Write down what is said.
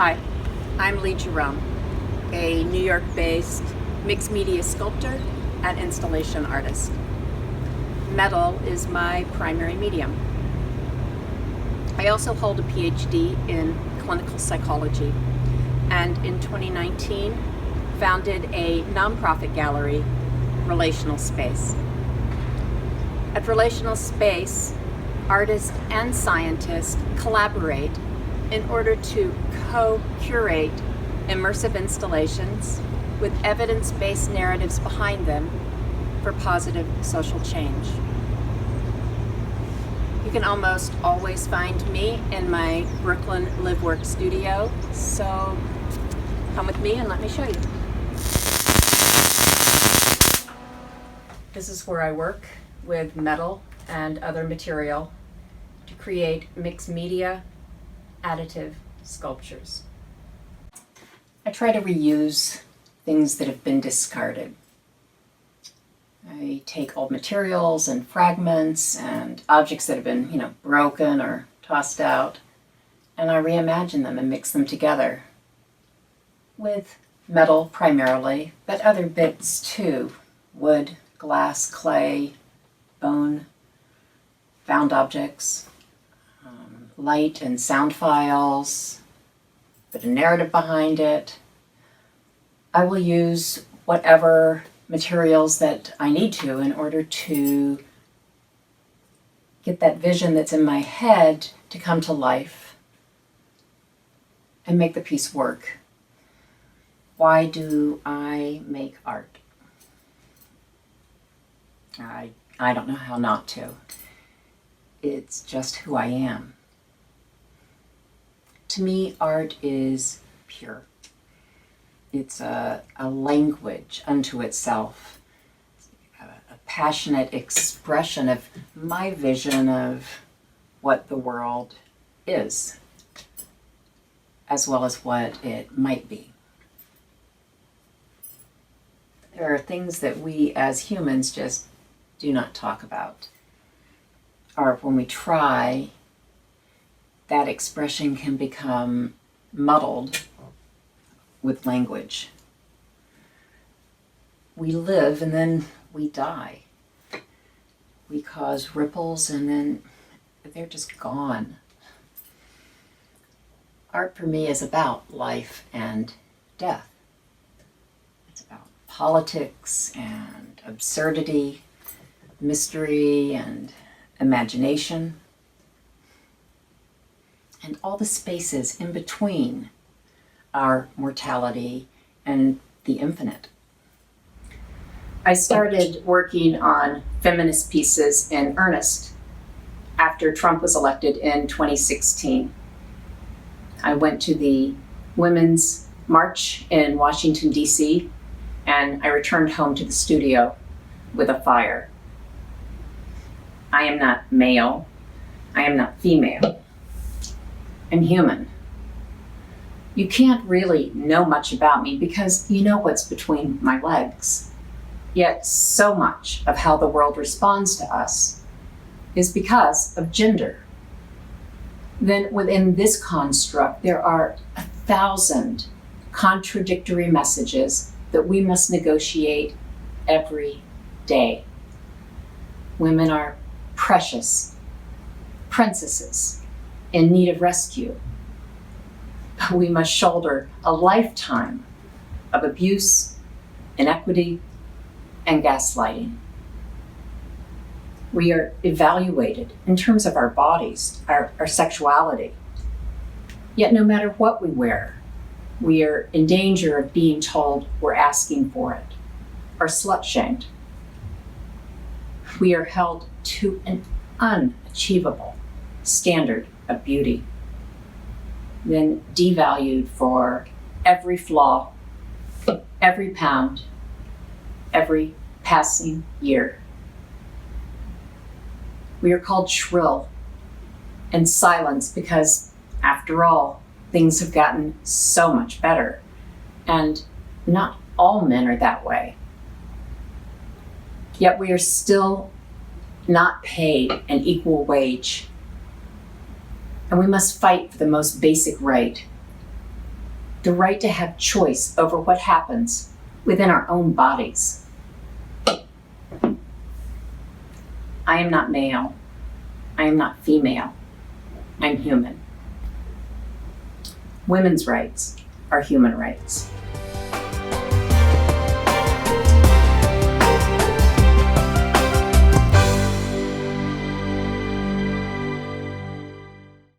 Hi, I'm Leigh Jerome, a New York-based mixed media sculptor and installation artist. Metal is my primary medium. I also hold a PhD in clinical psychology, and in 2019 founded a nonprofit gallery, Relational Space. At Relational Space, artists and scientists collaborate in order to co-curate immersive installations with evidence-based narratives behind them for positive social change. You can almost always find me in my Brooklyn live-work studio, so come with me and let me show you. This is where I work with metal and other material to create mixed media additive sculptures. I try to reuse things that have been discarded. I take old materials and fragments and objects that have been, broken or tossed out, and I reimagine them and mix them together with metal primarily, but other bits too: wood, glass, clay, bone, found objects, light and sound files, put a narrative behind it. I will use whatever materials that I need to in order to get that vision that's in my head to come to life and make the piece work. Why do I make art? I don't know how not to. It's just who I am. To me, art is pure. It's a language unto itself, a passionate expression of my vision of what the world is, as well as what it might be. There are things that we as humans just do not talk about, or when we try, that expression can become muddled with language. We live and then we die. We cause ripples and then they're just gone. Art for me is about life and death. It's about politics and absurdity, mystery and imagination, and all the spaces in between our mortality and the infinite. I started working on feminist pieces in earnest after Trump was elected in 2016. I went to the Women's March in Washington, D.C., and I returned home to the studio with a fire. I am not male. I am not female. I'm human. You can't really know much about me because you know what's between my legs. Yet so much of how the world responds to us is because of gender. Then within this construct, there are 1,000 contradictory messages that we must negotiate every day. Women are precious, princesses in need of rescue. But we must shoulder a lifetime of abuse, inequity, and gaslighting. We are evaluated in terms of our bodies, our sexuality. Yet no matter what we wear, we are in danger of being told we're asking for it, or slut-shamed. We are held to an unachievable standard of beauty, then devalued for every flaw, every pound, every passing year. We are called shrill and silenced because, after all, things have gotten so much better, and not all men are that way. Yet we are still not paid an equal wage. And we must fight for the most basic right, the right to have choice over what happens within our own bodies. I am not male. I am not female. I'm human. Women's rights are human rights.